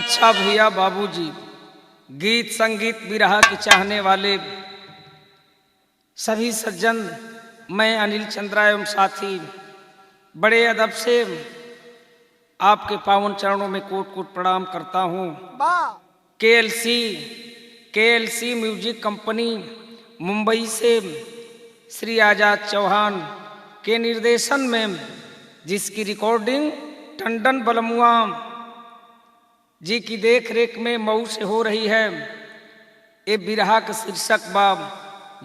अच्छा भैया बाबूजी, गीत संगीत विरहा के चाहने वाले सभी सज्जन, मैं अनिल चंद्रा एवं साथी बड़े अदब से आपके पावन चरणों में कोट कोट प्रणाम करता हूँ। केएलसी म्यूजिक कंपनी मुंबई से श्री आजाद चौहान के निर्देशन में जिसकी रिकॉर्डिंग टंडन बलमुआ जी की देख रेख में मऊ से हो रही है। ये बिरहा का शीर्षक बाब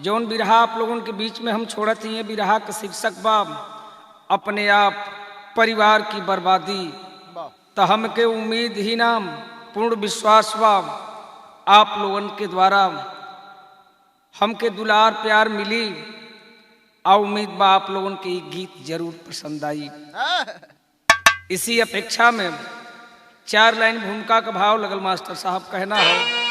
जौन बिरहा आप लोगों के बीच में हम छोड़त ही हैं, बिरहा का शीर्षक बाब अपने आप परिवार की बर्बादी। तो हमके उम्मीद ही नाम पूर्ण विश्वास बाब आप लोगों के द्वारा हमके दुलार प्यार मिली और उम्मीद बा आप लोगों के गीत जरूर पसंद आई। इसी अपेक्षा में 4 लाइन भूमिका का भाव लगल मास्टर साहब कहना है।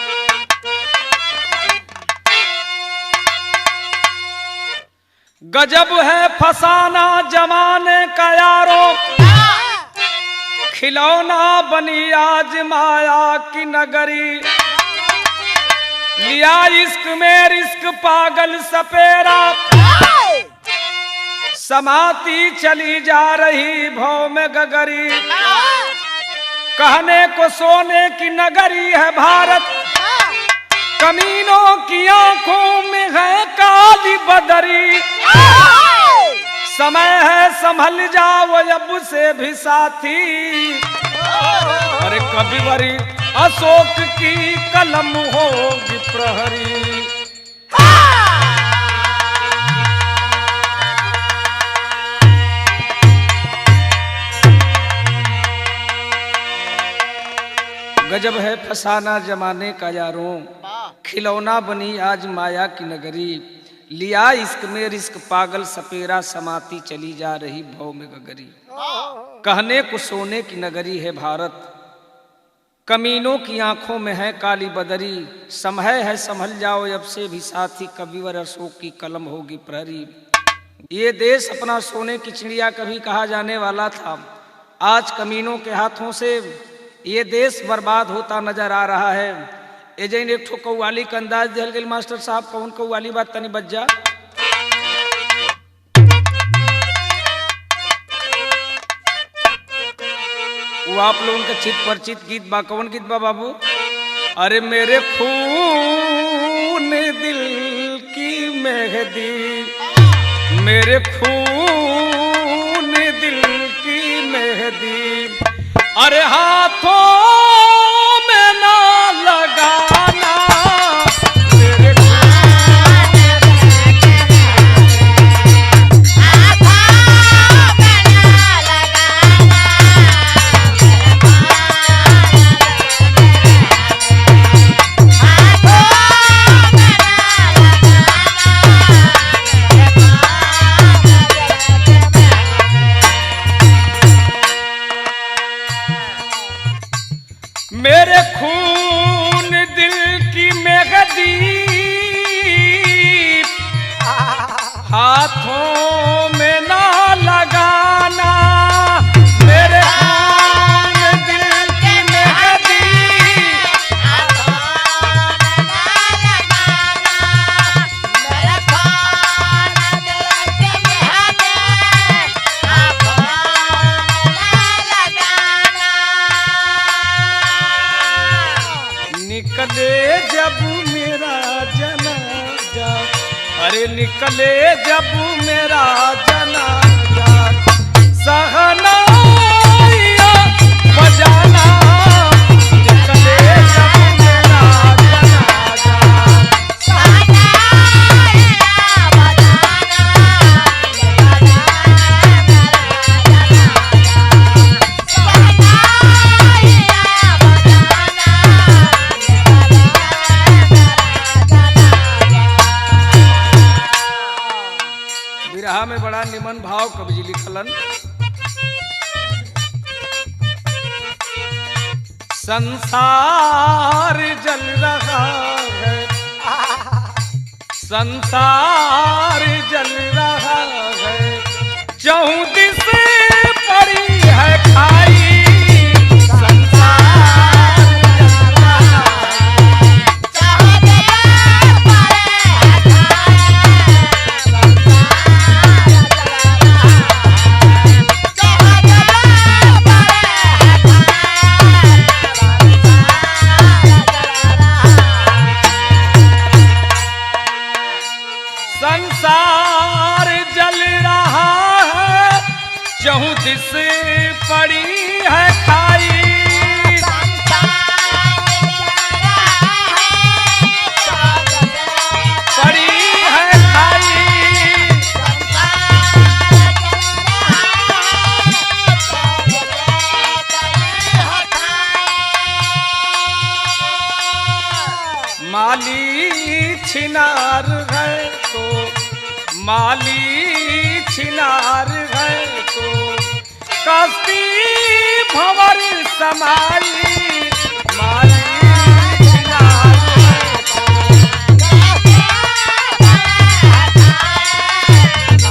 गजब है फसाना जमाने का यारो, खिलौना बनी आज माया की नगरी। लिया इश्क में रिस्क पागल सपेरा, समाती चली जा रही भव में गगरी। कहने को सोने की नगरी है भारत, कमीनों की आंखों में है काली बदरी। समय है संभल जाओ अब से भी साथी, अरे कविवरी अशोक की कलम होगी प्रहरी। गजब है फसाना जमाने का यारों, खिलौना बनी आज माया की नगरी। लिया इश्क में रिस्क पागल सपेरा, समाती चली जा रही भव में गगरी। कहने को सोने की नगरी है भारत, कमीनों की आंखों में है काली बदरी। समय है संभल जाओ अब से भी साथी, कविवर अशोक की कलम होगी प्रहरी। ये देश अपना सोने की चिड़िया कभी कहा जाने वाला था, आज कमीनों के हाथों से ये देश बर्बाद होता नजर आ रहा है। एजेंट एक ठो कव्वाली का अंदाज दिल गई मास्टर साहब, कौन कव्वाली बात तनी बच जा। वो आप लोगों का चित परिचित गीत बा, कौन गीत बा बाबू? अरे मेरे खून दिल की मेहदी, मेरे खून दिल की मेहदी, अरे हाथों में ना लगाना। मेरे मेरे खून दिल की मेहदी, हाथों में ना लगाना। मेरे खून दिल की मेहदी, हाथों में ना लगाना। मेरे खून दिल की मेहदी, हाथों में ना लगाना। निकले जब मेरा जनाजा, अरे निकले जब मेरा जनाजा, सहनाइया बजाना। निकले जब मेरा जनाजा, सहनाइया बजाना। बिरहा में बड़ा निमन भाव कवि जी लिखलन। संसार जल रहा है, संसार जल रहा है, चहुँ दिस पड़ी है खाई। संसार चहु दिस पड़ी है खाई, पड़ी है खाई। माली छिनार है तो, माली छिनार है तो, कस्ती भंवर समाई। माली छिनार है तो,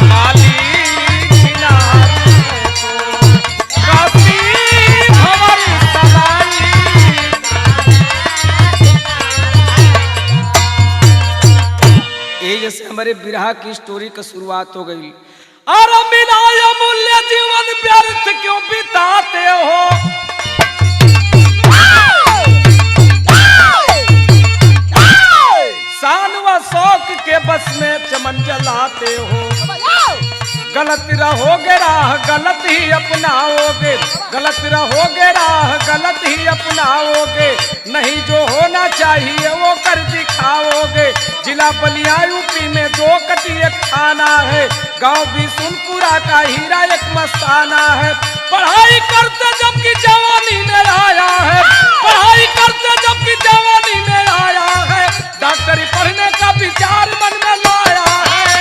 माली छिनार है तो, कस्ती भंवर समाई। ये जैसे हमारे बिरहा की स्टोरी का शुरुआत हो गई। अरे मिलाय अमूल्य जीवन व्यर्थ क्यों बिताते हो, शान व शौक के बस में चमन जलाते हो। गलत रहोगे राह गलत ही अपनाओगे, गलत रहोगे राह गलत ही अपनाओगे, नहीं जो होना चाहिए वो कर दिखाओगे। जिला बलिया यूपी में 2 कटी एक थाना है, गांव बिशुनपुरा का हीरा एक मस्ताना है। पढ़ाई करते जबकि जवानी में आया है, पढ़ाई करते जबकि जवानी में आया है, डॉक्टरी पढ़ने का विचार मन में लाया है।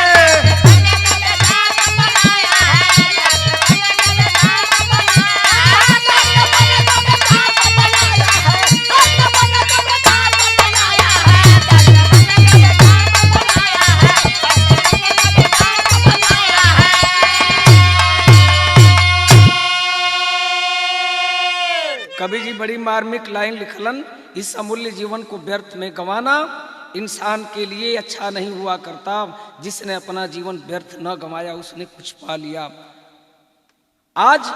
कवि जी बड़ी मार्मिक लाइन लिखलन, इस अमूल्य जीवन को व्यर्थ में गंवाना इंसान के लिए अच्छा नहीं हुआ करता। जिसने अपना जीवन व्यर्थ न गंवाया उसने कुछ पा लिया। आज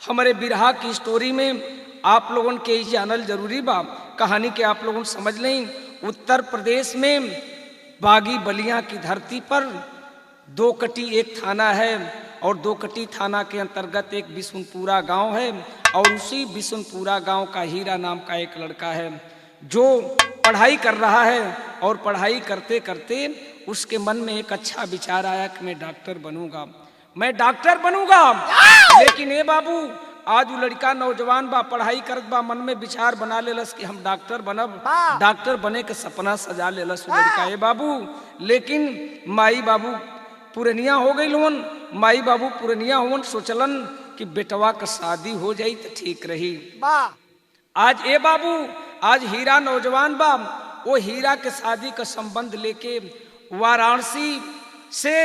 हमारे बिरहा की स्टोरी में आप लोगों के ही जानल जरूरी बा, कहानी के आप लोगों समझ लें। उत्तर प्रदेश में बागी बलिया की धरती पर 2 कटी एक थाना है और 2 कटी थाना के अंतर्गत एक बिशुनपुरा गांव है और उसी बिशुनपुरा गांव का हीरा नाम का एक लड़का है जो पढ़ाई कर रहा है और पढ़ाई करते करते उसके मन में एक अच्छा विचार आया कि मैं डॉक्टर बनूंगा, मैं डॉक्टर बनूंगा। लेकिन ए बाबू आज वो लड़का नौजवान बा, पढ़ाई करत बा, मन में विचार बना लेलस कि हम डॉक्टर बनब, डॉक्टर बने के सपना सजा लेलस वो लड़का ए बाबू। लेकिन माई बाबू पुरनिया हो गई लोन, माई बाबू पुरनिया होन, सोचलन कि बेटवा का शादी हो जाई तो ठीक रही। आज ए बाबू आज हीरा नौजवान बा, वो हीरा के शादी का संबंध लेके वाराणसी से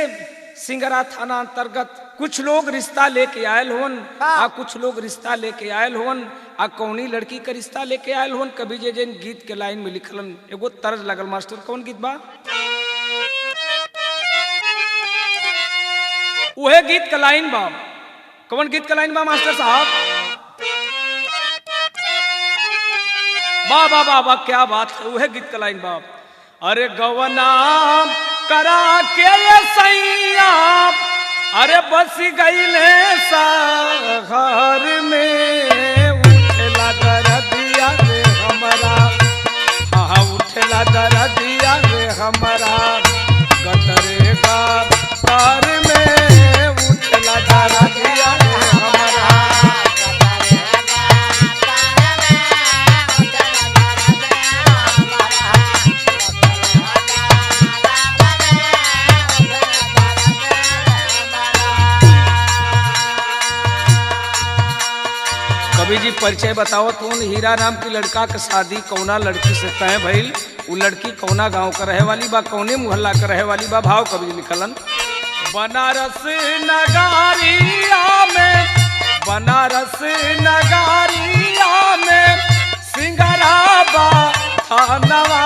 सिंगरा थाना अंतर्गत कुछ लोग रिश्ता लेके आयल होन, आ कुछ लोग रिश्ता लेके आयल होन, आ कौनी लड़की का रिश्ता लेके आयल होन। कभी जे जन गीत के लाइन में लिखलन एगो तर्ज लगल, मास्टर कौन गीत बा? वह गीत का लाइन बा, कौन गीत का लाइन बा मास्टर साहब? वाह वाह वाह वाह, क्या बात है, वह गीत का लाइन बा। अरे गवना करा के ये सैया, अरे बस गईले शहर में, उठला दरदिया रे हमारा, हाँ उठला दरदिया रे हमारा, गतरे का तार में उठला दरदिया रे हमारा। कवि जी परिचय बताओ तो हीरा नाम की लड़का के शादी कौना लड़की से तय भइल, वो लड़की कौना गांव का रहे वाली बा, कौने मोहल्ला का रहे वाली बा? भाव कवि जी लिखलन, बनारस नगारिया में, बनारस नगारिया में सिंगराबा थानवा,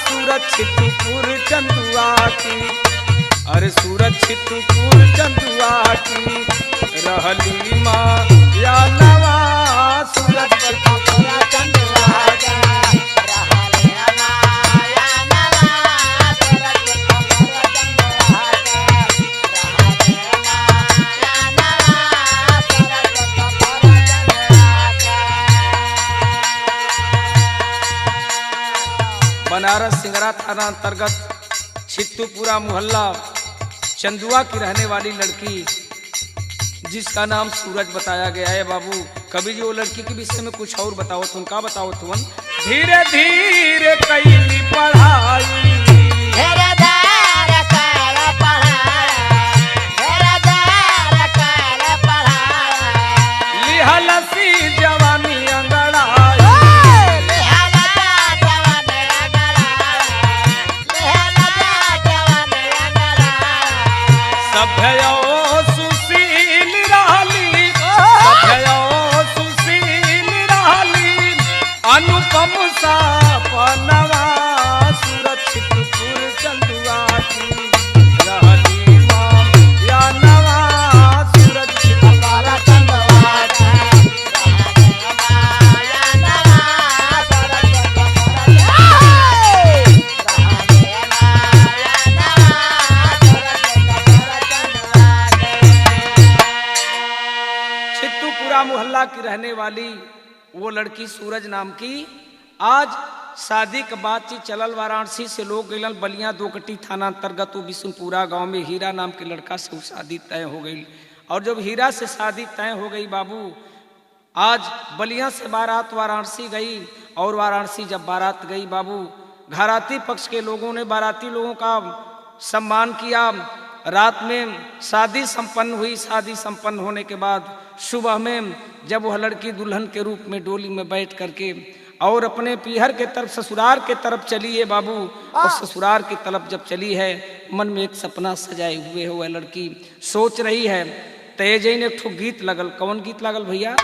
सुरक्षितपुर चंदुआ की, अरे सुरक्षितपुर चंदुआ की रहली माँ या नवा, सुरक्षितपुर चंदुआ की रहली माँ या नवा, सुरक्षितपुर चंदुआ की रहली माँ या नवा। बनारस सिंगरा थाना अंतर्गत छित्तूपुरा मोहल्ला चंदुआ की रहने वाली लड़की जिसका नाम सूरज बताया गया है। बाबू कभी जी वो लड़की के विषय में कुछ और बताओ तुम, का बताओ तुम। धीरे धीरे कैली पढ़ाई अनुपम सा पनवा सुरक्षितपुर चंदुआ की रहली मां या नवा सुरक्षितपुर चंदुआ छित्तूपुरा मोहल्ला की रहने वाली वो लड़की सूरज नाम की आज शादी के बातचीत चलल। वाराणसी से लोग गए बलिया दोकटी थाना अंतर्गत वो बिशुनपुरा गांव में हीरा नाम के लड़का से शादी तय हो गई। और जब हीरा से शादी तय हो गई बाबू, आज बलिया से बारात वाराणसी गई और वाराणसी जब बारात गई बाबू, घराती पक्ष के लोगों ने बाराती लोगों का सम्मान किया। रात में शादी संपन्न हुई। शादी संपन्न होने के बाद सुबह में जब वह लड़की दुल्हन के रूप में डोली में बैठ करके और अपने पीहर के तरफ ससुराल के तरफ चली है बाबू, और ससुराल की तरफ जब चली है मन में एक सपना सजाए हुए हो। वह लड़की सोच रही है। तेज ने एक ठो गीत लगल। कौन गीत लगल भैया?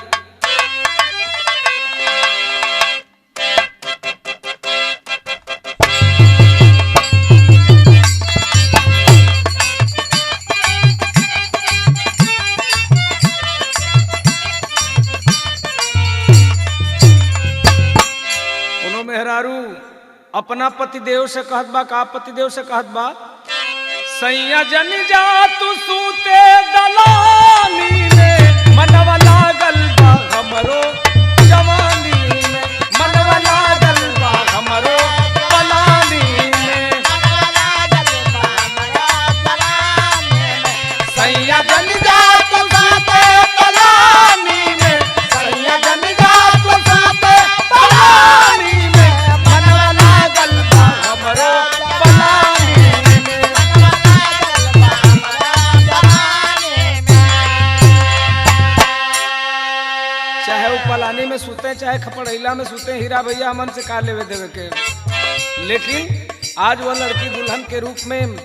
अपना पतिदेव से कहत बा, का पतिदेव से कहत बा, सैया जन जा तू सूते दलानी में मनवा लागल बा हमरो जवानी में, मनवा लागल बा हमरो पलानी में, सैया जन जा तू सूते दलानी में, सैया जन जा तू सूते दलानी में, पलानी में सूते चाहे खपड़ैला में सूते, हीरा भैया मन से का लेवे देवे के। लेकिन आज वह लड़की दुल्हन के रूप में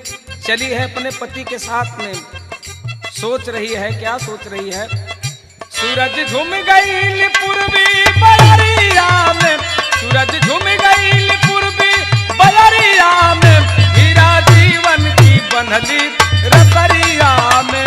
चली है अपने पति के साथ में। सोच रही है, क्या सोच रही है? सूरज झूम गई पूर्वी बलरिया में, सूरज झूम गई पूर्वी बलरिया में, हीरा जीवन की बनली रसरिया में,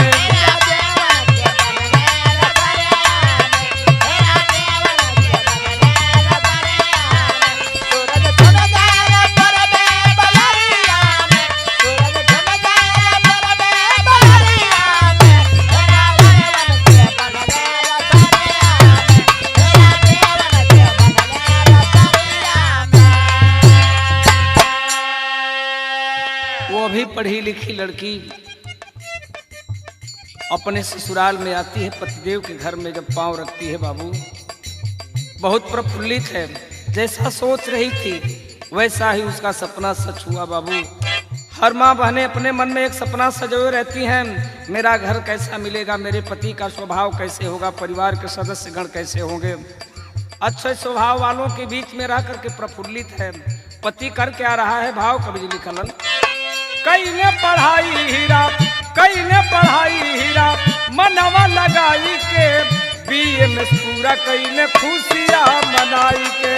पढ़ी लिखी लड़की अपने ससुराल में आती है। पतिदेव के घर में जब पांव रखती है बाबू, बहुत प्रफुल्लित है। जैसा सोच रही थी वैसा ही उसका सपना सच हुआ बाबू। हर माँ बहनें अपने मन में एक सपना सजोए रहती हैं, मेरा घर कैसा मिलेगा, मेरे पति का स्वभाव कैसे होगा, परिवार के सदस्यगण कैसे होंगे। अच्छे स्वभाव वालों के बीच में रह करके प्रफुल्लित है। पति कर क्या रहा है? भाव कवि लिखलन, कई ने पढ़ाई हीरा, कई ने पढ़ाई हीरा, मनवा लगाई के बीए में पूरा, कई ने खुशियां मनाई के,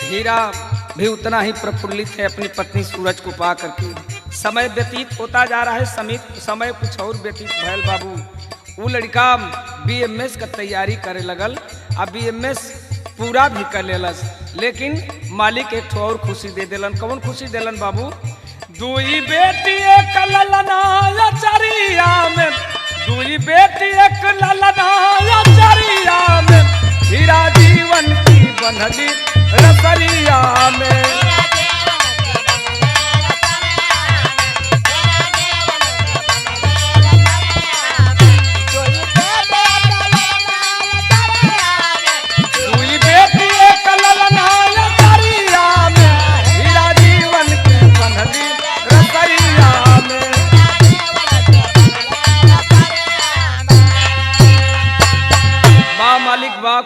हीरा भी उतना ही प्रफुल्लित है अपनी पत्नी सूरज को पा करके। समय व्यतीत होता जा रहा है, समय कुछ और व्यतीत भैल बाबू। वो लड़का बीएमएस का तैयारी करे लगल, अब बीएमएस पूरा भी कर लेलस, लेकिन मालिक एक और खुशी दे दिलन। कौन खुशी दिलन बाबू? दुई बेटी एक ललना चरिया में, दुई बेटी एक ललना चरिया में, हीरा जीवन की बंधली रसरिया में।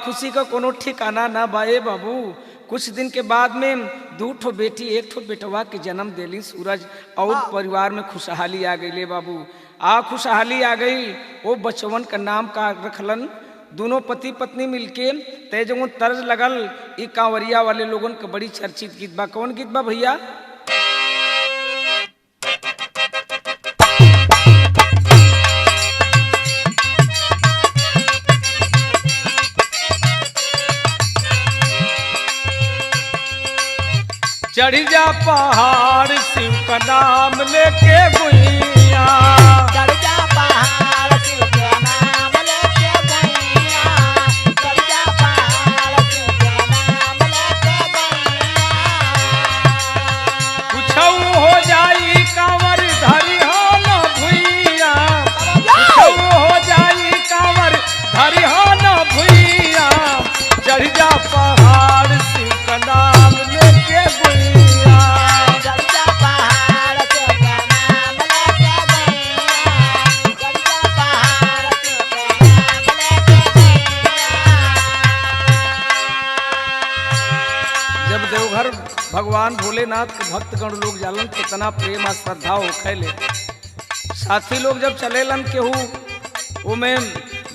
खुशी का कोनो ठिकाना ना बाए बाबू। कुछ दिन के बाद में 2 ठो बेटी 1 ठो बेटवा के जन्म देली सूरज, और परिवार में खुशहाली आ गई ले बाबू। खुशहाली आ गई। वो बचवन का नाम का रखलन। दोनों पति पत्नी मिलके तेजों तर्ज लगल। ई कांवरिया वाले लोगन का बड़ी चर्चित गीत बा। कौन गीत बा भैया? चढ़ जा पहाड़ शिव का नाम लेके गुइया, चढ़ जा पहाड़ शिव का नाम लेके गुइया, चढ़ जा पहाड़ शिव का नाम लेके गुइया। कुछौ हो जाई कांवर धरी हो न भुइया, कुछौ हो जाई कांवर धरी हो न भुइया, चढ़ जा पहाड़ शिव का नाम लेके गुइया। देवघर भगवान भोलेनाथ के भक्तगण लोग जालन, कितना प्रेम और श्रद्धा होखेले। साथी लोग जब चलेलन केहू उमें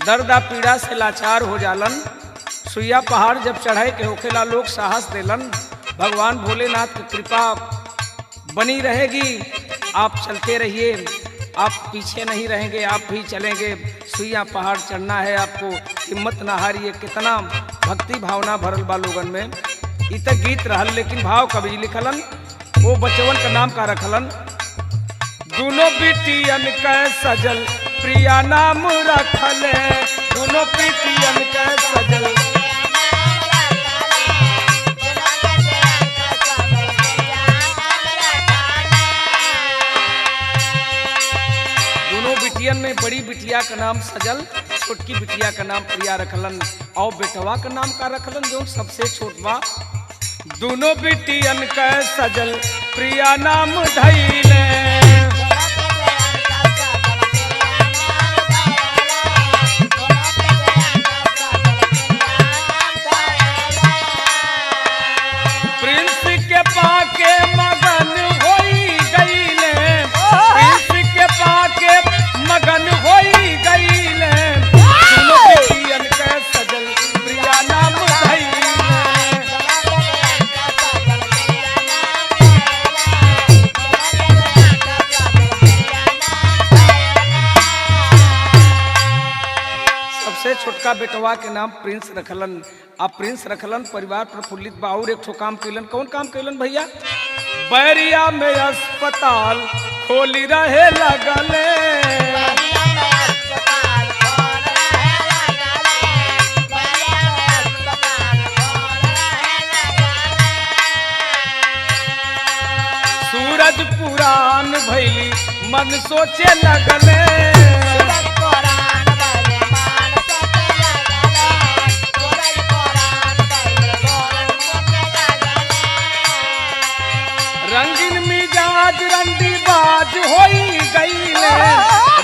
दर्द पीड़ा से लाचार हो जालन। सुइया पहाड़ जब चढ़े के होखेला लोग साहस देलन। भगवान भोलेनाथ की कृपा बनी रहेगी, आप चलते रहिए, आप पीछे नहीं रहेंगे, आप भी चलेंगे। सुइया पहाड़ चढ़ना है आपको, हिम्मत ना हारिए। कितना भक्ति भावना भरल बा लोगन में। इत गीत रहल, लेकिन भाव कवि लिखलन। वो बचवन का नाम का रखलन। दोनों बेटियन के सजल प्रिया नाम रखले, दोनों बेटियन के सजल दोनों बिटियन में बड़ी बिटिया का नाम सजल, छोटकी बिटिया का नाम प्रिया रखलन। और बेटवा का नाम का रखलन जो सबसे छोट बा। दोनों बिटियन के सजल प्रिया नाम धैले, प्रिंस के पाके मगन होई गईले, प्रिंस के पाके मगन होई गईले, दोनों बिटियन के सजल प्रिया नाम धैले। छोटका बेटवा के नाम प्रिंस रखलन। आप प्रिंस रखलन, परिवार प्रफुल्लित बा। और एक ठो काम कैलन। कौन काम कैलन भैया? बैरिया में अस्पताल खोली रहे लगले, सूरज पुरान भैली मन सोचे लगले, रंगीन मिजाज रंडी बाज होई गईले,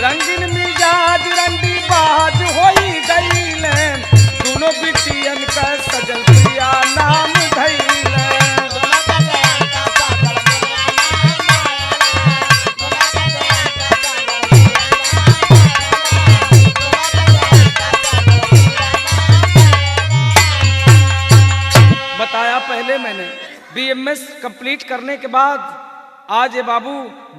रंगीन मिजाज रंडी बाज होई गईले, दोनों बिटियन का सजल प्रिया नाम धैले। बताया पहले मैंने, BMS कंप्लीट करने के बाद आज ये बाबू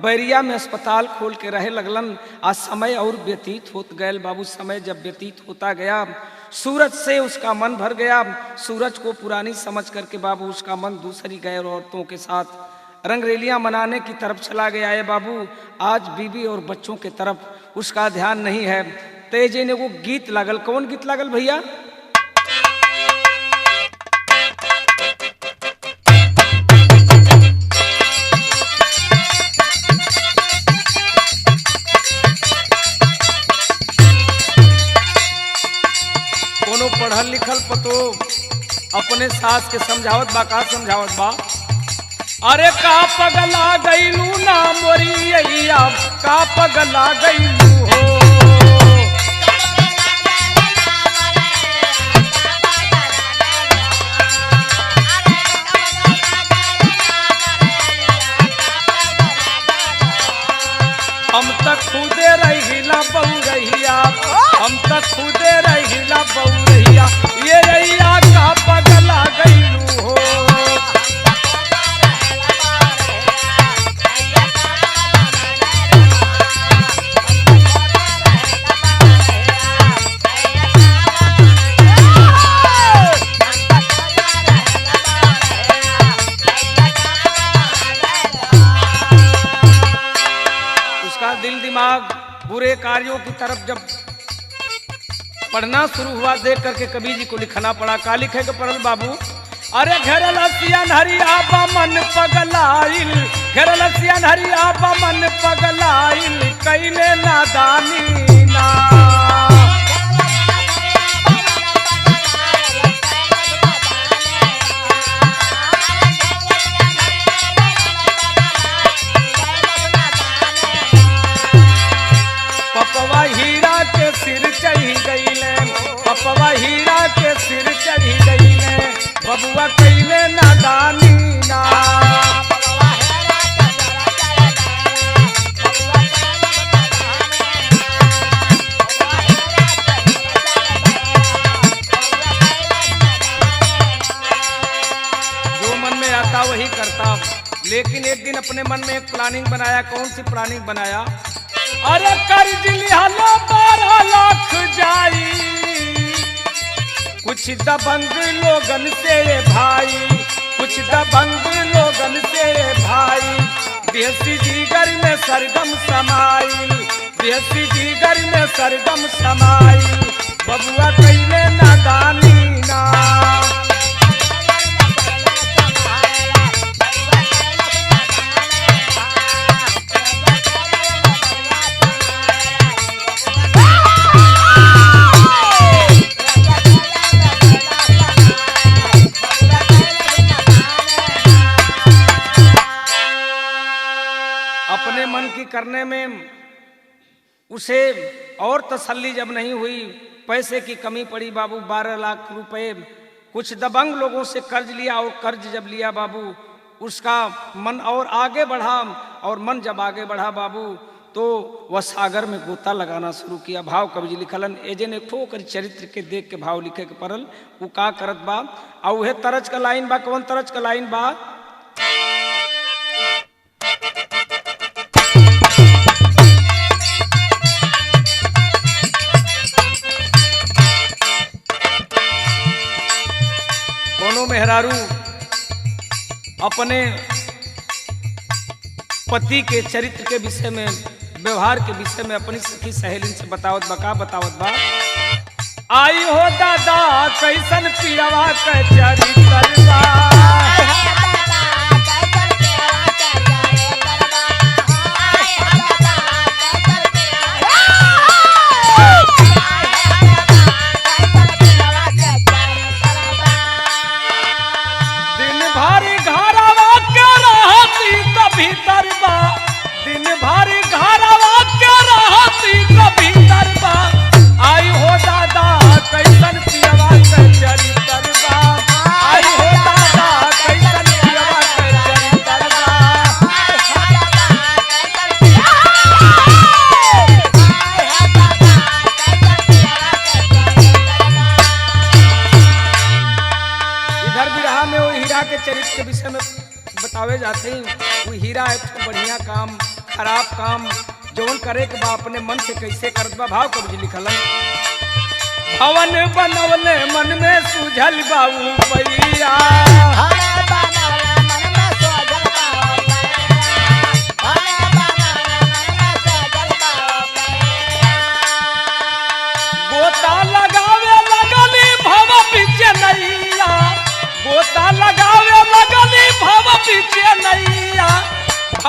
बैरिया में अस्पताल खोल के रहे लगलन। आज समय और व्यतीत होत गए बाबू। समय जब व्यतीत होता गया, सूरज से उसका मन भर गया। सूरज को पुरानी समझ करके बाबू उसका मन दूसरी गैर औरतों के साथ रंगरेलियां मनाने की तरफ चला गया है बाबू। आज बीवी और बच्चों के तरफ उसका ध्यान नहीं है। तेजे ने वो गीत लागल, कौन गीत लागल भैया? कोनो पढ़ल लिखल पतो अपने सास के समझावत बा, का समझावत बा? अरे का पगला गईलू ना मोरी अइया, का पगला गईलू हो। हम तक खुदे रहिला बउरहिया, हम तक खुदे रहिला बउरहिया, ये रहिया का पगला गईलू हो। दिल दिमाग बुरे कार्यों की तरफ जब पढ़ना शुरू हुआ, देख करके कबीर जी को लिखना पड़ा। का लिखे के पढ़ल बाबू? अरे घर लसियन हरिया मन पगलाइल, घर लसियन हरिया मन पगलाइल, कैले नादानी ना। पपवा हीरा के सिर चढ़ी गईले, पपवा हीरा के सिर चढ़ी गईले, बबुआ कैले नादानी ना। जो मन में आता वही करता, लेकिन एक दिन अपने मन में एक प्लानिंग बनाया। कौन सी प्लानिंग बनाया? अरे कर्ज लिहालो 12 लाख जाई, कुछ दबंग लोगन से भाई, कुछ दबंग लोगन से भाई, देसी जीगर में सरगम समाइल, देसी जीगर में सरगम समाइल, बबुआ कैले नादानी ना। अपने मन की करने में उसे और तसल्ली जब नहीं हुई, पैसे की कमी पड़ी बाबू। 12 लाख रुपए कुछ दबंग लोगों से कर्ज लिया, और कर्ज जब लिया बाबू उसका मन और आगे बढ़ा, और मन जब आगे बढ़ा बाबू तो वह सागर में गोता लगाना शुरू किया। भाव कवि जी लिखलन, एजे ने ठोकर चरित्र के देख के भाव लिखे के पड़ल। वो का करत बा, और उहे तरज का लाइन बा। कौन तरज का लाइन बा? दोनों मेहरारू अपने पति के चरित्र के विषय में, व्यवहार के विषय में अपनी सखी सहेली से बतावत बका बतावत बा। आई हो दादा कैसन पियावा के चरित्र बा, दिन भर घरवा के रहती तो भीतर बा। आई हो दादा कैसन पियवा के चरित्र बा, आई हो दादा कैसन पियवा के चरित्र बा। इधर बिरहा में वो हीरा के चरित्र के विषय में बतावे जाते हैं। वो हीरा है तो बढ़िया काम, खराब काम जौन करे के बा अपने मन से कैसे करत बा। भाव कवि जी लिखलन, भवन बनवले मन में सूझल बाऊ पैया,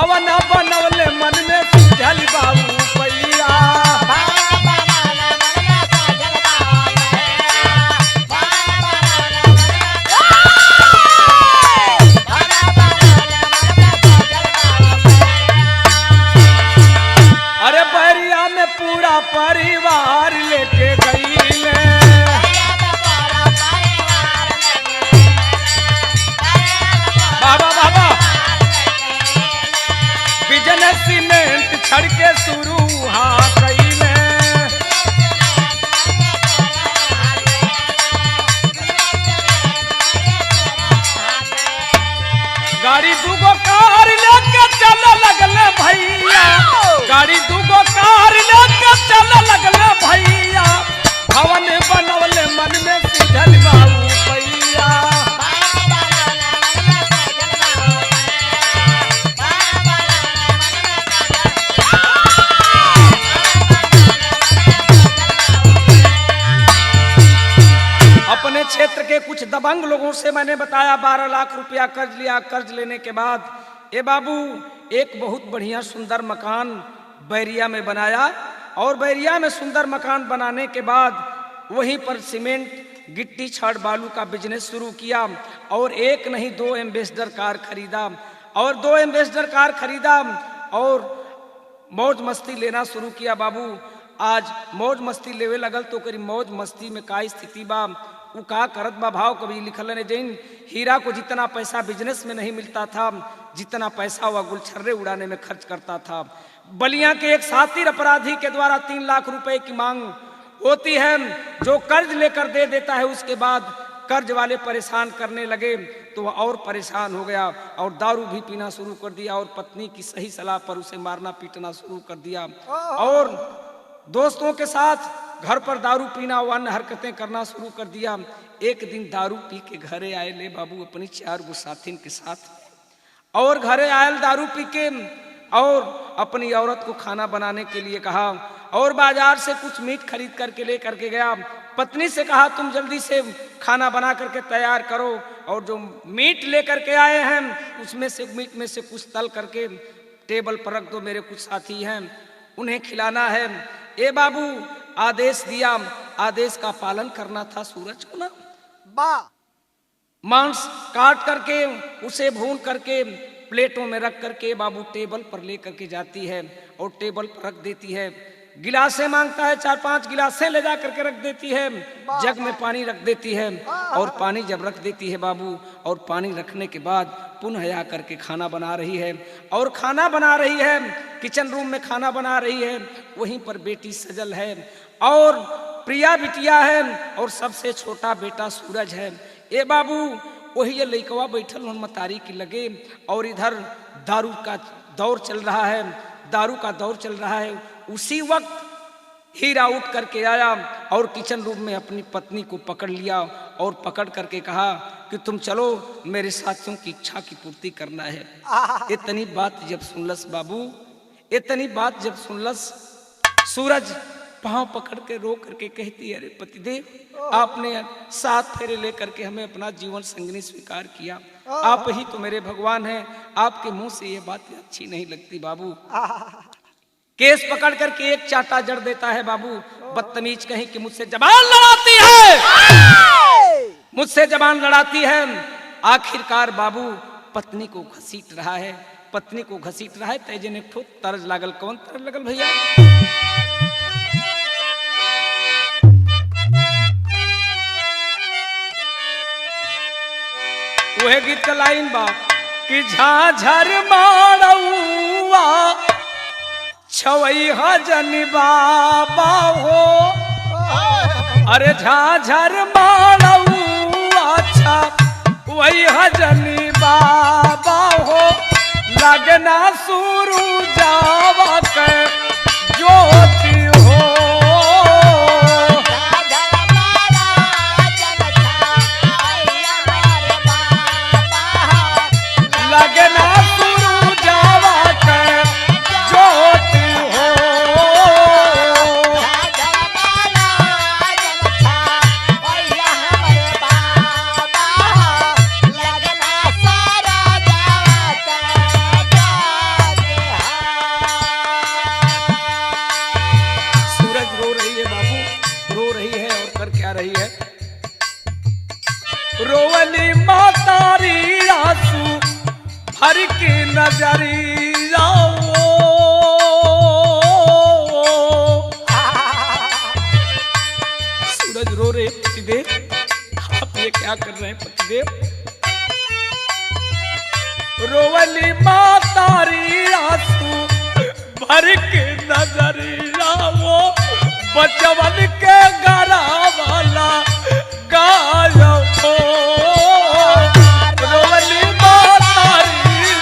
भवन बनवले मन में सूझल बाबू पैया। अरे बैरिया में पूरा परिवार लेके गईले। बाबा बाबा बिजनेस सीमेंट छड़ के शुरू कईले। गाड़ी दूगो कार लेके चल लगले भैया। गाड़ी दूगो कार लेके चल लगले भैया। भवन बनवले मन में सीधल बाबू पैया। अपने क्षेत्र के कुछ दबंग लोगों से मैंने बताया 12 लाख रुपया कर्ज लिया। कर्ज लेने के बाद ए बाबू एक बहुत बढ़िया सुंदर मकान बैरिया में बनाया और बैरिया में सुंदर मकान बनाने के बाद वहीं पर सीमेंट गिट्टी छड़ बालू का बिजनेस शुरू किया और एक नहीं 2 एम्बेसडर कार खरीदा और 2 एम्बेसडर कार खरीदा और मौज मस्ती लेना शुरू किया। बाबू आज मौज मस्ती लेवे लगल तो करी मौज मस्ती में का स्थिति बा उ का करत बा भाव कभी लिखल ने जैन हीरा को जितना पैसा बिजनेस में नहीं मिलता था जितना पैसा वह गुलछर्रे उड़ाने में खर्च करता था। बलिया के एक सातिर अपराधी के द्वारा 3 लाख रुपए की मांग होती है जो कर्ज लेकर दे देता है। उसके बाद कर्ज वाले परेशान करने लगे तो वह और परेशान हो गया और दारू भी पीना शुरू कर दिया और पत्नी की सही सलाह पर उसे मारना पीटना शुरू कर दिया और दोस्तों के साथ घर पर दारू पीना व अन्य हरकतें करना शुरू कर दिया। एक दिन दारू पी के घरे आए ले बाबू अपनी 4 गो साथिन के साथ और घरे आयल दारू पी के और अपनी औरत को खाना बनाने के लिए कहा और बाजार से कुछ मीट खरीद करके ले करके गया। पत्नी से कहा तुम जल्दी से खाना बना करके तैयार करो और जो मीट लेकर के आए हैं उसमें से मीट में से कुछ तल करके टेबल पर रख दो, मेरे कुछ साथी हैं उन्हें खिलाना है। ए बाबू आदेश दिया, आदेश का पालन करना था सूरज को ना। मांस काट करके उसे भून करके प्लेटों में रख करके बाबू टेबल पर ले करके जाती है और टेबल पर रख देती है। गिलासें मांगता है 4-5 गिलासें ले जा करके रख देती है। जग में पानी रख देती है और पानी जब रख देती है बाबू और पानी रखने के बाद पुनः आ करके खाना बना रही है और खाना बना रही है किचन रूम में खाना बना रही है। वहीं पर बेटी सजल है और प्रिया बिटिया है और सबसे छोटा बेटा सूरज है। ए बाबू वही ये लइकवा बैठल मतारी की लगे और इधर दारू का दौर चल रहा है, दारू का दौर चल रहा है। उसी वक्त हीरा उठ करके आया और किचन रूम में अपनी पत्नी को पकड़ लिया और पकड़ करके कहा कि तुम चलो मेरे साथियों की इच्छा की पूर्ति करना है। इतनी बात जब सुनलस बाबू, इतनी बात जब सुनलस सूरज पांव पकड़ के रो करके कहती है अरे पतिदेव आपने 7 फेरे लेकर के हमें अपना जीवन संगिनी स्वीकार किया, आप ही तो मेरे भगवान हैं, आपके मुंह से ये बात अच्छी नहीं लगती बाबू। केस पकड़ करके एक चाटा जड़ देता है बाबू। बदतमीज कहीं कि मुझसे जबान लड़ाती है, मुझसे जबान लड़ाती है। आखिरकार बाबू पत्नी को घसीट रहा है, पत्नी को घसीट रहा है। तेजे ने ठोक तरज लागल, कौन तरज लगल भैया? वह गीत का लाइन बा कि झाझर मारौआ छवई हजन बाबा हो, अरे झाझर मारौआ छवई हजन बाबा हो, लगना सुरु जावा के ज्योति हो। लगना सुरु जावा के ज्योति हो। रोवली मातारी आंसू भर के नजरिया सूरज रो रहे पतिदेव, आप ये क्या कर रहे हैं पतिदेव? रोवली मातारी आंसू भर के नजरिया वो बचवन के गरा वाला गायो रोवली मातारी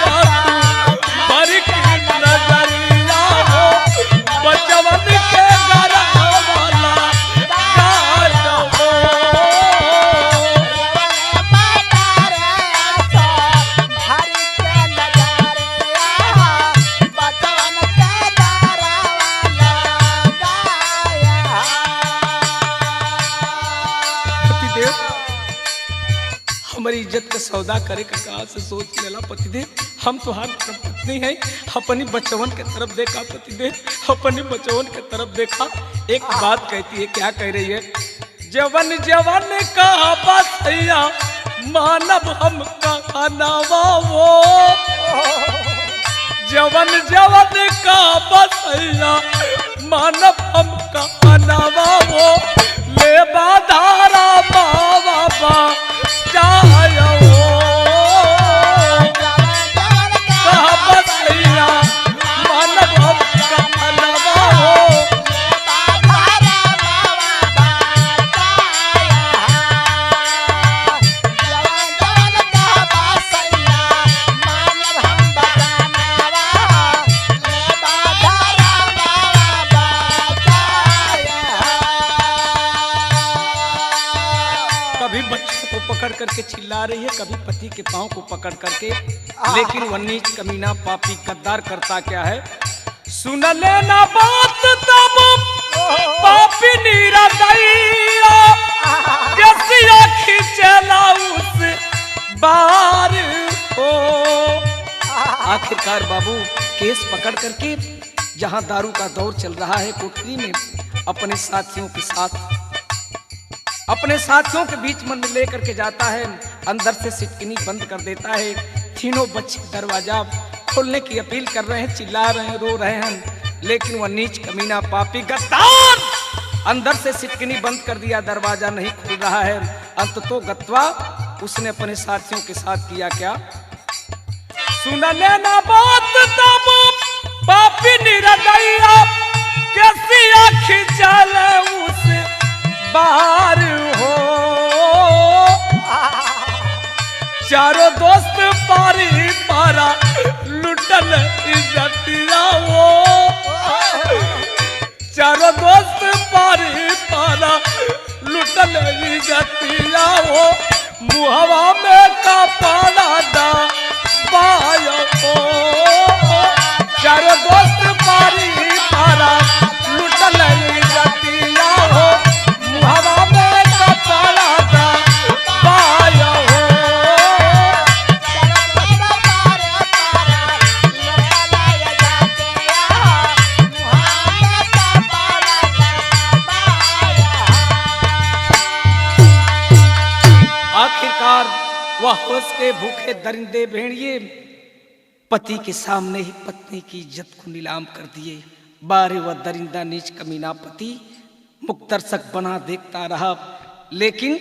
आंसू भर के नजरिया वो बचवन के गरा वाला गायो हमारी इज्जत का सौदा करे का कहा से सोच लेला पतिदेव। हम तुहार पत्नी है, अपनी बचवन के तरफ देखा पतिदेव, अपनी बचवन के तरफ देखा। एक बात कहती है, क्या कह रही है? जवन जवन का बसैया मानव हम का नावा वो जवन जवन का बसैया मानव हम का नावा वो ले बाधारा बाबा जायो कहा बसैया मानव हम का नावा हो कभी बच्चों को पकड़ करके चिल्ला रही है, कभी पति के पांव को पकड़ करके। लेकिन वह नीच कमीना पापी गद्दार करता क्या है? सुन लेना बात तब पापी निरदैया जैसी आँखी चला उस बार हो। आखिरकार बाबू केस पकड़ करके जहां दारू का दौर चल रहा है कोठरी में अपने साथियों के साथ अपने साथियों के बीच में लेकर के जाता है। अंदर से सिटकिनी बंद कर देता है। तीनों बच्चे दरवाजा खोलने की अपील कर रहे हैं, चिल्ला रहे हैं, रो रहे हैं। लेकिन वह नीच कमीना पापी गद्दार अंदर से सिटकिनी बंद कर दिया, दरवाजा नहीं खुल रहा है। अंततः गत्वा उसने अपने साथियों के साथ किया क्या? सुन लेना बात तब पापी निरदैया कैसी आँखी चले उस बाहर हो। चारों दोस्त पारी पारा लुटल इज्जतिया हो। चारों दोस्त पारी पारा लुटल इज्जतिया हो। मुहवा में का पाला दा पायो हो। चारों दोस्त पारी पारा लुटल इज्जतिया हो। मुहवा में का पाला दा पायो हो। आखिरकार वह होश के भूखे दरिंदे भेड़िए पति के सामने ही पत्नी की इज्जत को नीलाम कर दिए। बारे वह दरिंदा नीच कमीना पति मुक्तरसक बना देखता रहा। लेकिन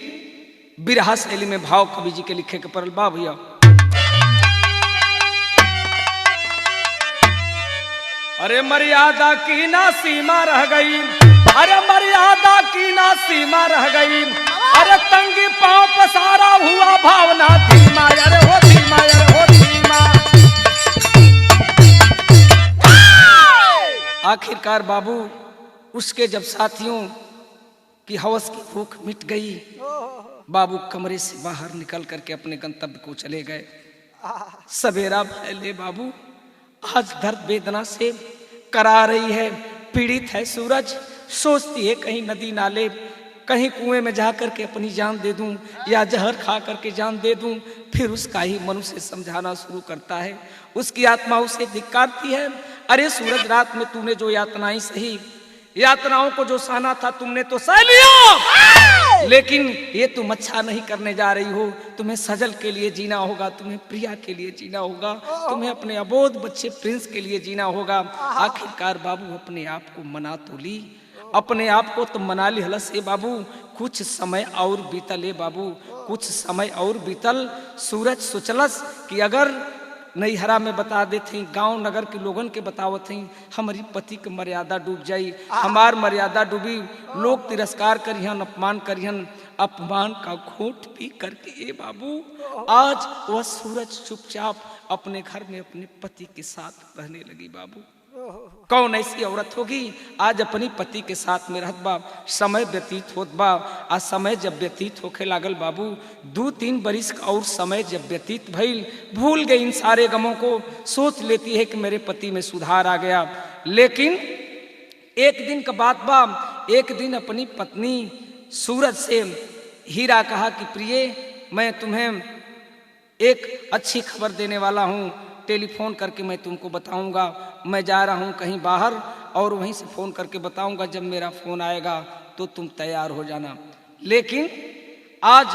बिरहा शैली में भाव कवि जी के लिखे के परल बा भैया। अरे मर्यादा की ना सीमा रह गई, अरे मर्यादा की ना सीमा रह गई। अरे तंगी पांव पसारा हुआ भावना धीमा, अरे हो धीमा, अरे हो धीमा। आखिरकार बाबू उसके जब साथियों की हवस की भूख मिट गई, बाबू कमरे से बाहर निकल करके अपने गंतव्य को चले गए। सवेरा फैले बाबू, आज दर्द वेदना से करा रही है, पीड़ित है सूरज। सोचती है कहीं नदी नाले, कहीं कुएं में जा करके अपनी जान दे दूं या जहर खा करके जान दे दूं। फिर उसका ही मन उसे समझाना शुरू करता है। उसकी आत्मा उसे धिक्कारती है। अरे सूरज, रात में तूने जो यातनाएं सही, यातनाओं को जो सहना था तुमने तो सह लिया। लेकिन ये तुम अच्छा नहीं करने जा रही हो। तुम्हें सजल के लिए जीना होगा, तुम्हें प्रिया के लिए जीना होगा, तुम्हें अपने अबोध बच्चे प्रिंस के लिए जीना होगा। आखिरकार बाबू अपने आप को मना तो ली, अपने आप को तो मना ली हलस। ए बाबू कुछ समय और बीतल, ए बाबू कुछ समय और बीतल। सूरज सोचलस कि अगर नैहरा में बता देते, गांव नगर के लोगन के बतावत हैं, हमारी पति की मर्यादा डूब जाई, हमार मर्यादा डूबी, लोग तिरस्कार करिहन, अपमान करिहन, अपमान का घूंट पी करके ए बाबू आज वह सूरज चुपचाप अपने घर में अपने पति के साथ रहने लगी। बाबू कौन ऐसी औरत होगी आज अपनी पति के साथ में रहत बा, समय व्यतीत होत बा। आज समय जब व्यतीत होके लागल बाबू, 2-3 बरिस और समय जब व्यतीत भइल, भूल गई इन सारे गमों को, सोच लेती है कि मेरे पति में सुधार आ गया। लेकिन एक दिन का बात बा, एक दिन अपनी पत्नी सूरज से हीरा कहा कि प्रिय, मैं तुम्हें एक अच्छी खबर देने वाला हूँ, टेलीफोन करके मैं तुमको बताऊंगा। मैं जा रहा हूं कहीं बाहर और वहीं से फोन करके बताऊंगा, जब मेरा फोन आएगा तो तुम तैयार हो जाना। लेकिन आज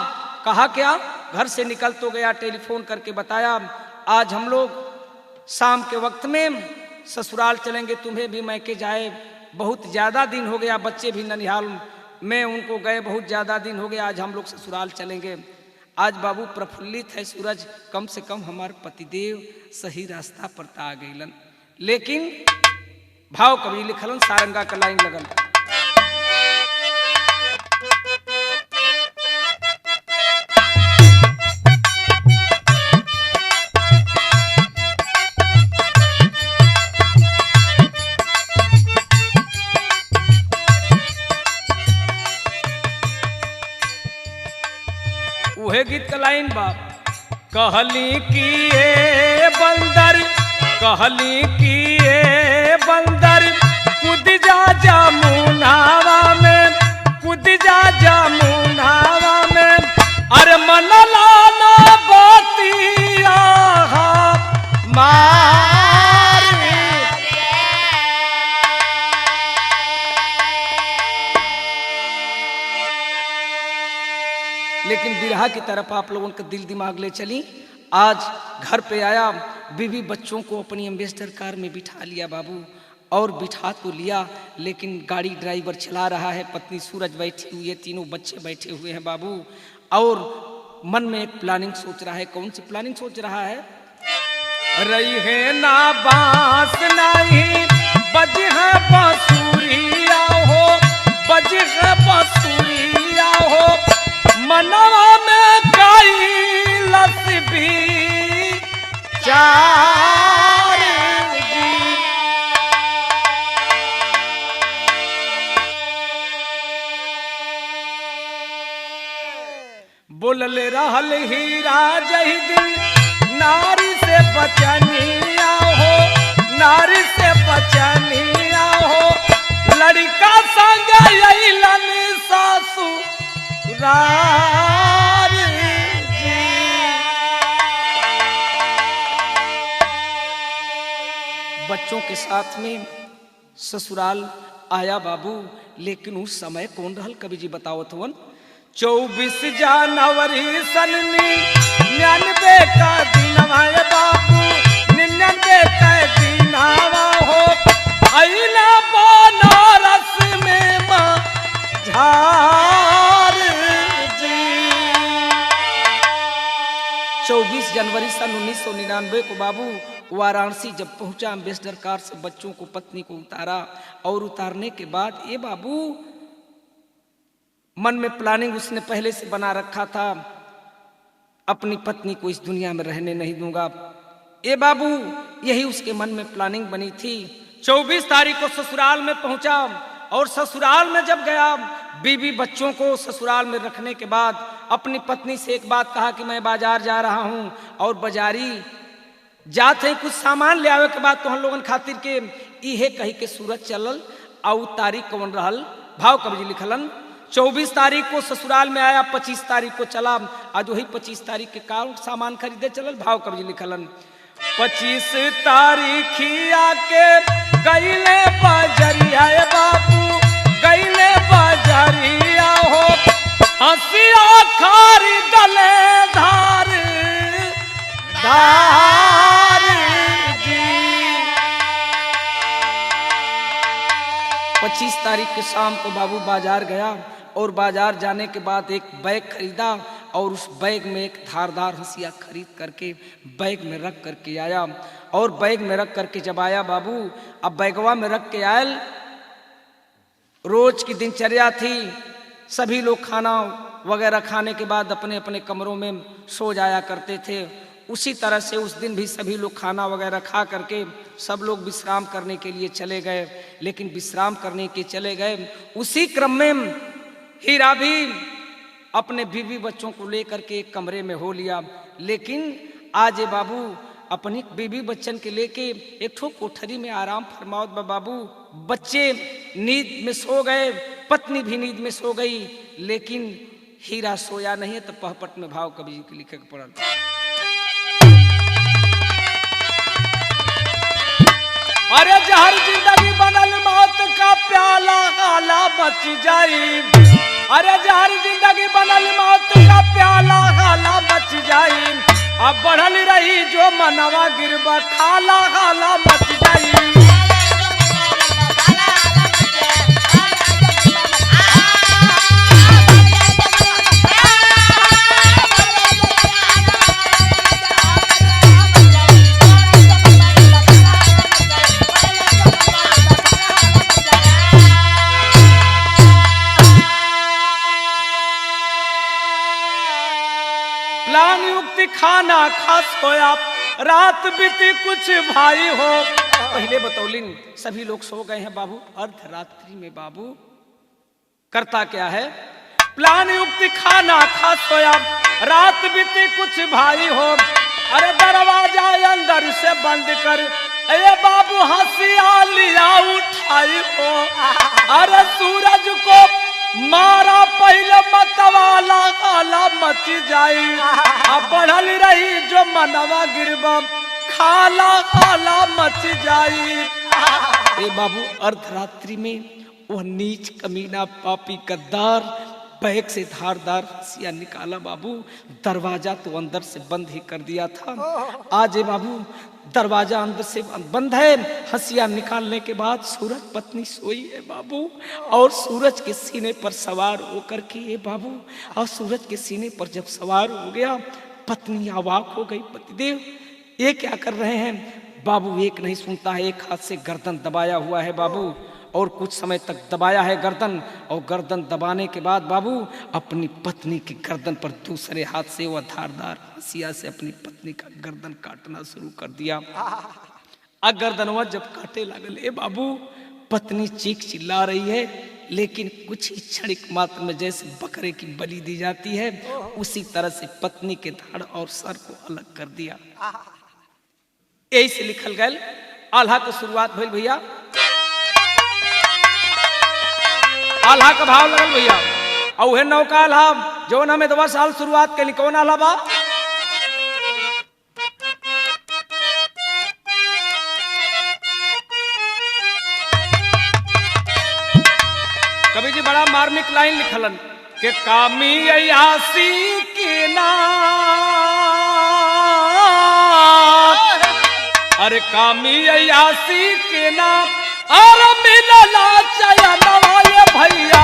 कहा क्या, घर से निकल तो गया, टेलीफोन करके बताया आज हम लोग शाम के वक्त में ससुराल चलेंगे, तुम्हें भी मैके जाए बहुत ज़्यादा दिन हो गया, बच्चे भी ननिहाल में उनको गए बहुत ज़्यादा दिन हो गया, आज हम लोग ससुराल चलेंगे। आज बाबू प्रफुल्लित है सूरज, कम से कम हमारे पतिदेव सही रास्ता पर आ गईलन। लेकिन भाव कवि लिखलन, सारंगा का लाइन लगल, उहे गीत का लाइन बा, कहली कि ए बंदर, कहली कि ए बंदर, कूद जा जमुनावा में, कूद जा जमुनावा में, अरे मन लाना बतिया मार। लेकिन बिरहा की तरफ आप लोगों का दिल दिमाग ले चली। आज घर पे आया, बीवी बच्चों को अपनी एम्बेसडर कार में बिठा लिया बाबू, और बिठा तो लिया लेकिन गाड़ी ड्राइवर चला रहा है, पत्नी सूरज बैठी हुई है, तीनों बच्चे बैठे हुए हैं बाबू, और मन में एक प्लानिंग सोच रहा है। कौन सी प्लानिंग सोच रहा है, रही है ना बांस नहीं बज है बांसुरिया हो, बज है बांसुरिया हो, मनवा में कैलस भी चार जी। बोलले रहल हीरा जही दिन, नारी से बचनिया हो, नारी से बचनिया हो, लड़का संग अइलन सासु रार जी। बच्चों के साथ में ससुराल आया बाबू, लेकिन उस समय कौन रहल कवि जी बतावत हुवन, 24 जनवरी सन 99 का दिनवा बाबू, 99 का दिनवा हो, अइला बनारस में झार जी। 24 जनवरी सन 1999 को बाबू वाराणसी जब पहुंचा, एम्बेसडर कार से बच्चों को, पत्नी को उतारा, और उतारने के बाद ये बाबू मन में प्लानिंग उसने पहले से बना रखा था, अपनी पत्नी को इस दुनिया में रहने नहीं दूंगा। ये बाबू यही उसके मन में प्लानिंग बनी थी। 24 तारीख को ससुराल में पहुंचा, और ससुराल में जब गया, बीवी बच्चों को ससुराल में रखने के बाद अपनी पत्नी से एक बात कहा कि मैं बाजार जा रहा हूं, और बाजारी जाते ही कुछ सामान ले आवे के बाद तो हम लोगन खातिर के इहे कही के सूरज चलल। और तारीख कौन रहल, भाव कवि जी लिखलन, 24 तारीख को ससुराल में आया, 25 तारीख को चला। आज वही 25 तारीख के कारण सामान खरीदे चलल। भाव कवि जी लिखलन, 25 तारीखिया के गईले बाजरिया बाबू, गईले बाजरिया हो, हंसिया खारी डले धार धार जी। 25 तारीख की शाम को बाबू बाजार गया और बाजार जाने के बाद एक बैग खरीदा और उस बैग में एक धारदार हंसिया खरीद करके बैग में रख करके आया। और बैग में रख करके जब आया बाबू, अब बैगवा में रख के आयल, रोज की दिनचर्या थी, सभी लोग खाना वगैरह खाने के बाद अपने अपने कमरों में सो जाया करते थे। उसी तरह से उस दिन भी सभी लोग खाना वगैरह खा करके सब लोग विश्राम करने के लिए चले गए। लेकिन विश्राम करने के चले गए, उसी क्रम में हीरा भी अपने बीवी बच्चों को लेकर के एक कमरे में हो लिया। लेकिन आज ये बाबू अपनी बीवी बच्चन के लेके एक ठो कोठरी में आराम फरमाओ बाबू। बच्चे नींद में सो गए, पत्नी भी नींद में सो गई, लेकिन हीरा सोया नहीं है। तो पहपट में भाव कवि के लिखे के पड़ल। अरे जहर जिंदगी बनल मौत का प्याला काला बच जाई। अरे जहर जिंदगी बनल मौत का प्याला काला बच जाई। अब बढ़ल रही जो मनवा गिरबा खाला काला बच जाई। प्लान युक्त खाना खास होया, रात बीती कुछ भाई हो। पहले बतौलिन सभी लोग सो गए हैं बाबू, अर्धरात्रि में बाबू करता क्या है, प्लान युक्त खाना खास होया, रात बीती कुछ भाई हो। अरे दरवाजा अंदर से बंद कर, अरे बाबू हंसिया लिया उठाई हो। अरे सूरज को मारा पहले मतवाला काला मच जाई। अब बढ़ल रही जो मनवा गिरबा खाला काला मच जाई। ए बाबू अर्धरात्रि में वह नीच कमीना पापी गद्दार बैग से धारदार हंसिया निकाला बाबू। दरवाजा तो अंदर से बंद ही कर दिया था। आज बाबू दरवाजा अंदर से बंद है, हंसिया निकालने के बाद सूरज पत्नी सोई है बाबू। और सूरज के सीने पर सवार होकर के ये बाबू, और सूरज के सीने पर जब सवार हो गया, पत्नी अवाक हो गई। पतिदेव ये क्या कर रहे हैं बाबू? एक नहीं सुनता है, एक हाथ से गर्दन दबाया हुआ है बाबू, और कुछ समय तक दबाया है गर्दन। और गर्दन दबाने के बाद बाबू अपनी पत्नी की गर्दन पर दूसरे हाथ से वह धारदार हंसिया से अपनी पत्नी का गर्दन काटना शुरू कर दिया। गर्दनवा जब काटे लगल ए बाबू, पत्नी चीख चिल्ला रही है, लेकिन कुछ ही क्षणिक मात्र में जैसे बकरे की बलि दी जाती है, उसी तरह से पत्नी के धड़ और सर को अलग कर दिया। यही से लिखल गया आल्हा की शुरुआत भइल भैया। आल्हा का भाव लगल भैया, और वह नौका आल्हा जो हमें 2 साल शुरुआत के कौन आल्हा बा? कवि जी बड़ा मार्मिक लाइन लिखलन के कामी अयासी के नाम, अरे कामी अयासी के नाम और मिलला चयनवा ये भैया।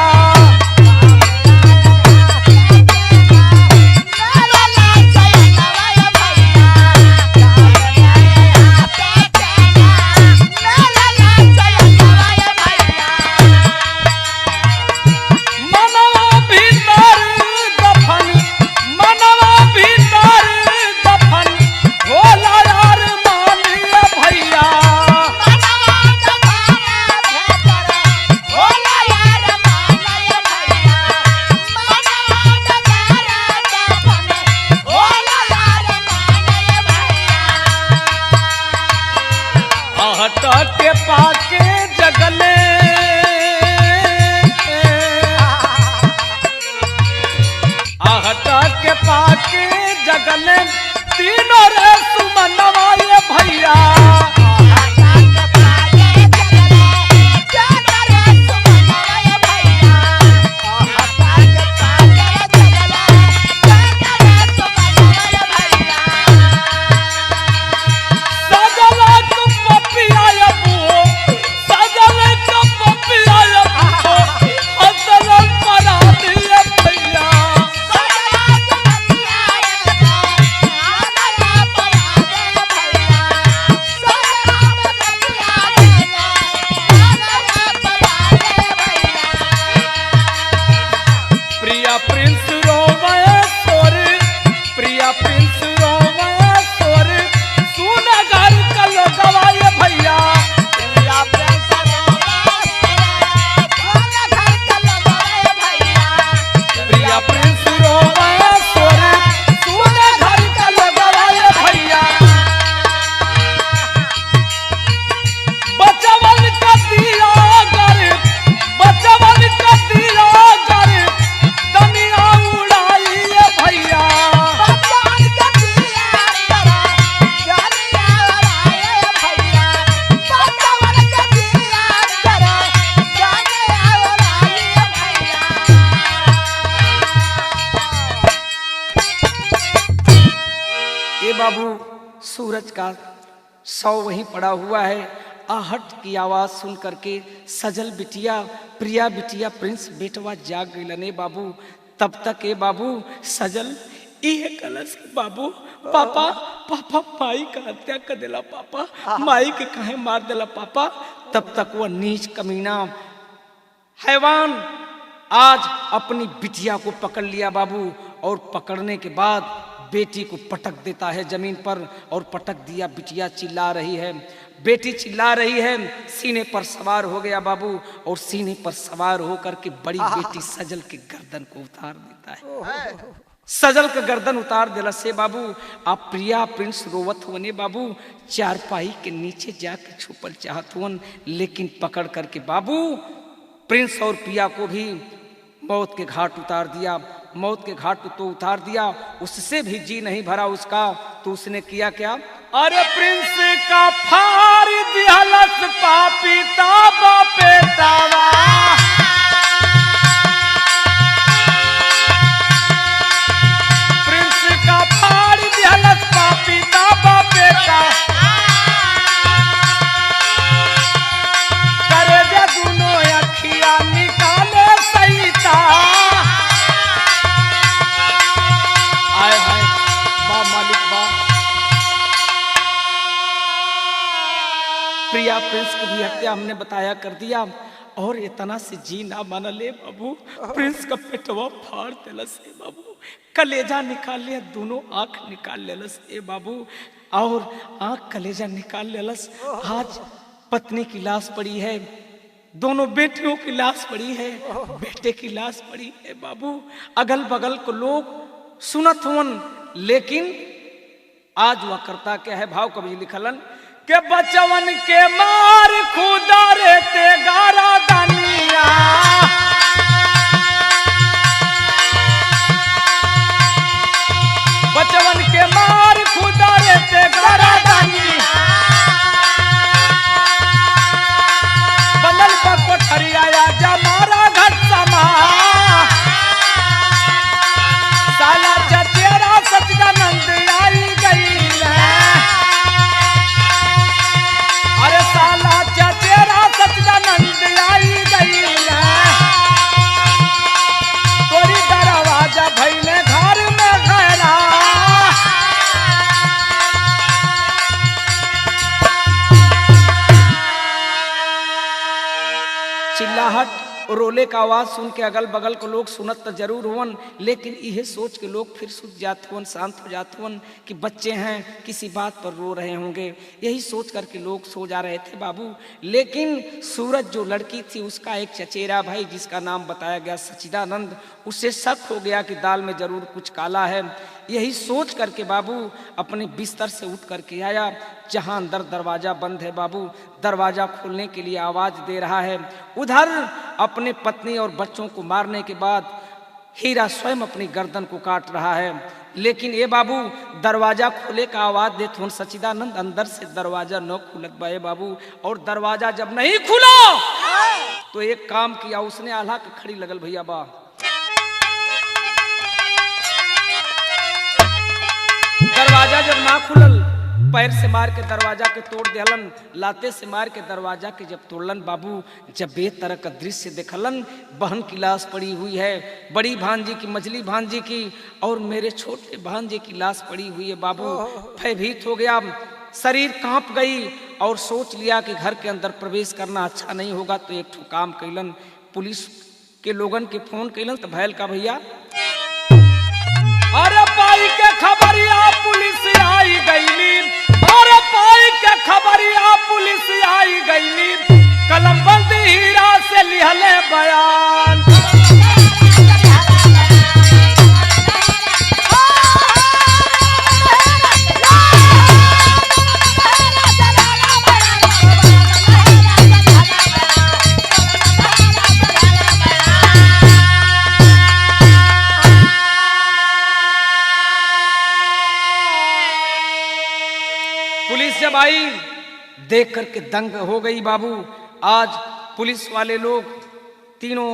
के पाके जगले आहटा के पाके जगले तीनों रे सुमनवा ये भैया। बाबू सूरज का शव वहीं पड़ा हुआ है। आहट की आवाज सुन करके सजल बिटिया, प्रिया बिटिया, प्रिंस बेटवा जाग गई बाबू। तब तक ए बाबू सजल ये कलश बाबू, पापा पापा माई का हत्या कर देला पापा, माई के काहे मार देला पापा। तब तक वह नीच कमीना हैवान आज अपनी बिटिया को पकड़ लिया बाबू, और पकड़ने के बाद बेटी को पटक देता है जमीन पर, और पटक दिया। बिटिया चिल्ला रही है, बेटी चिल्ला रही है, सीने पर सवार हो गया बाबू, और सीने पर सवार होकर के बड़ी बेटी सजल के गर्दन को उतार देता है। सजल का गर्दन उतार दिला से बाबू। आप प्रिया प्रिंस रोवत होने बाबू, चारपाई के नीचे जाके छुपल चाहत हुन, लेकिन पकड़ करके बाबू प्रिंस और प्रिया को भी मौत के घाट उतार दिया। मौत के घाट तो उतार दिया, उससे भी जी नहीं भरा उसका, तो उसने किया क्या? अरे प्रिंस का फार दिहलस पापी ताबा पेटावा, प्रिंस का फार दिहलस पापी ताबा पेटा, करे जे दोनों अखिया निकाले सईता। आय हाय बा मालिक बा। प्रिया प्रिंस की भी हत्या हमने बताया कर दिया, और इतना से जी ना माना ले बाबू। प्रिंस का पेटवा फाड़ देलस ए बाबू, कलेजा निकाल लिया, दोनों आंख निकाल लेलस ए बाबू, और आंख कलेजा निकाल लेलस। आज पत्नी की लाश पड़ी है, दोनों बेटियों की लाश पड़ी है, बेटे की लाश पड़ी है बाबू। अगल बगल को लोग सुनत हुन, लेकिन आज वह करता क्या है? भाव कवि लिखलन के बचवन के मार खुदा रहते गारा दानिया, बचवन के मार खुदा रहते गारा दानिया, बनल कोठरिया जमारा घर समा, साला चचेरा सचिदानंद आई गई है, अरे साला चचेरा सचिदानंद आई गई है, तोरी दरवाजा भैले घर में गहरा। चिल्लाहट और रोले का आवाज सुन के अगल बगल को लोग सुनत तो जरूर हुवन, लेकिन यह सोच के लोग फिर सूझ जाते हुन, शांत हो जाते हुन कि बच्चे हैं, किसी बात पर रो रहे होंगे। यही सोच करके लोग सो जा रहे थे बाबू। लेकिन सूरज जो लड़की थी, उसका एक चचेरा भाई जिसका नाम बताया गया सचिदानंद, उसे शक हो गया कि दाल में जरूर कुछ काला है। यही सोच करके बाबू अपने बिस्तर से उठ करके आया, जहां अंदर दरवाजा बंद है बाबू, दरवाजा खोलने के लिए आवाज दे रहा है। उधर अपने पत्नी और बच्चों को मारने के बाद हीरा स्वयं अपनी गर्दन को काट रहा है। लेकिन ये बाबू दरवाजा खोले का आवाज देते हुन सचिदानंद अंदर से दरवाजा न खुलत बा बाबू, और दरवाजा जब नहीं खुला तो एक काम किया उसने, आल्हा के खड़ी लगल भैया बा। दरवाजा जब ना खुलल, पैर से मार के दरवाजा के तोड़ देहलन, लाते से मार के दरवाजा के जब तोड़लन बाबू, जब बेतरह का दृश्य देखलन, बहन की लाश पड़ी हुई है, बड़ी भांजी की, मझली भांजी की, और मेरे छोटे भांजे की लाश पड़ी हुई है बाबू। भयभीत हो गया, शरीर कांप गई, और सोच लिया कि घर के अंदर प्रवेश करना अच्छा नहीं होगा। तो एक ठो काम कैलन, पुलिस के लोगन के फोन कैलन। तो भैल का भैया, अरे पाई के खबरिया पुलिस आई गईली, अरे पाई के खबरिया पुलिस आई गईली, कलम बंदी हीरा से लिहले बयान। पुलिस जब आई देख करके दंग हो गई बाबू। आज पुलिस वाले लोग तीनों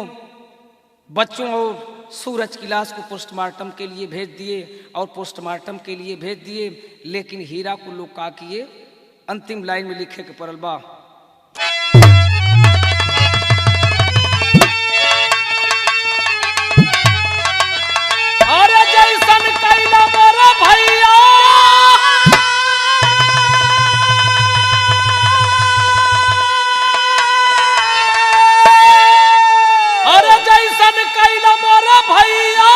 बच्चों और सूरज की लाश को पोस्टमार्टम के लिए भेज दिए और पोस्टमार्टम के लिए भेज दिए, लेकिन हीरा को लोग का किए अंतिम लाइन में लिखे के पड़ल बा। अरे जैसन कैला मोरे भैया कैला मोरे भैया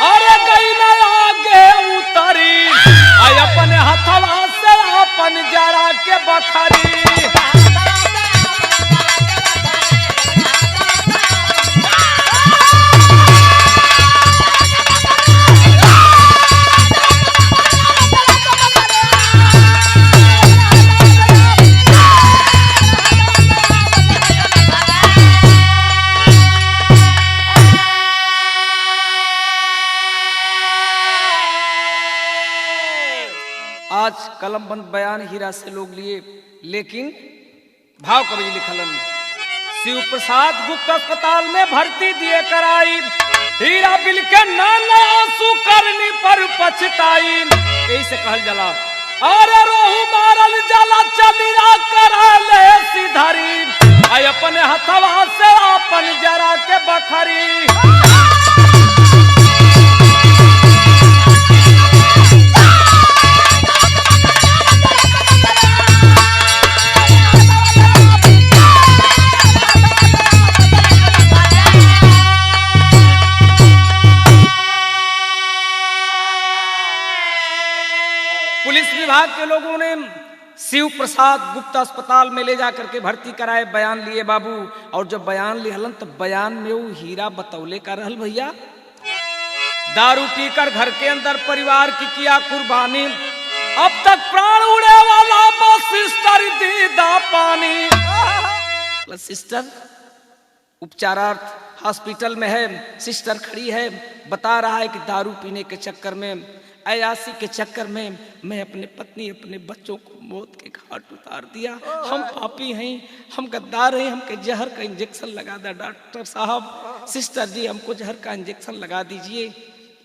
अरे गैला आगे उतरी आई अपने हथवा से अपन जरा के बखरी। आज कलम बंद बयान हीरा से लोग लिए, लेकिन भाव कवि लिखलन शिव प्रसाद गुप्त अस्पताल में भर्ती दिए कराई, हीरा बिल के नाना आंसू करनी पर पछताई। यही से कहल जला अरे रोहू मारल जला चलिया करा ले सिधरी आई अपने हथवा से अपन जरा के बखरी। पुलिस विभाग के लोगों ने शिव प्रसाद गुप्ता अस्पताल में ले जाकर के भर्ती कराए, बयान लिए बाबू। और जब बयान लिहलन तो बयान में वो हीरा बतौले का रहल भैया दारू पीकर घर के अंदर परिवार की किया कुर्बानी, अब तक प्राण उड़े वाला बस सिस्टर दीदा पानी। सिस्टर उपचारार्थ हॉस्पिटल में है, सिस्टर खड़ी है, बता रहा है कि दारू पीने के चक्कर में, अयासी के चक्कर में मैं अपने पत्नी अपने बच्चों को मौत के घाट उतार दिया। हम पापी हैं, हम गद्दार हैं, हमके जहर का इंजेक्शन लगा दे डॉक्टर साहब, सिस्टर जी हमको जहर का इंजेक्शन लगा दीजिए।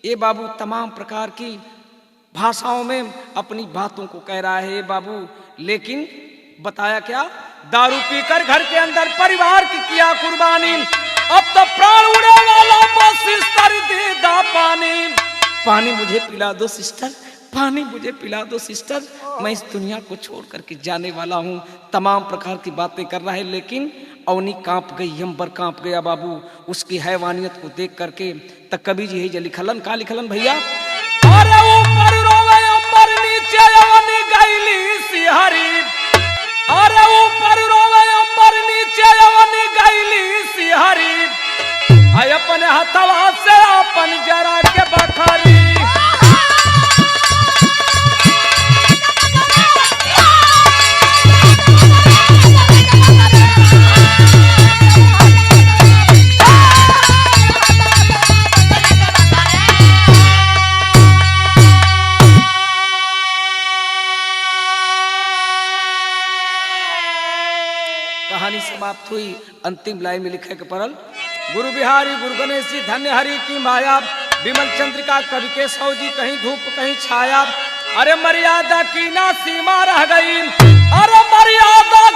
ये बाबू तमाम प्रकार की भाषाओं में अपनी बातों को कह रहा है ये बाबू, लेकिन बताया क्या दारू पीकर घर के अंदर परिवार की किया कुर्बानी, अब तो प्राण उड़े वाला बस सिस्टर दीदा पानी। पानी मुझे पिला दो सिस्टर, पानी मुझे पिला दो सिस्टर, मैं इस दुनिया को छोड़ करके जाने वाला हूँ। तमाम प्रकार की बातें कर रहा है, लेकिन अवनी कांप गई, अंबर कांप गया बाबू उसकी हैवानियत को देख करके। तक कवि जी है लिखलन का लिखलन भैया अरे ऊपर रोवे अंबर नीचे अवनी गईली सिहरी, अरे ऊपर रोवे अंबर नीचे अवनी गईली सिहरी आई अपने हथवा से अपन जरा के बखरी। कहानी समाप्त हुई, अंतिम लाइन में लिखे के पड़ल गुरु बिहारी गुरु गणेश जी धन्य हरि की माया, विमल चंद्रिका कवि के सौ जी कहीं धूप कहीं छाया, अरे मर्यादा की ना सीमा रह गई, अरे मर्यादा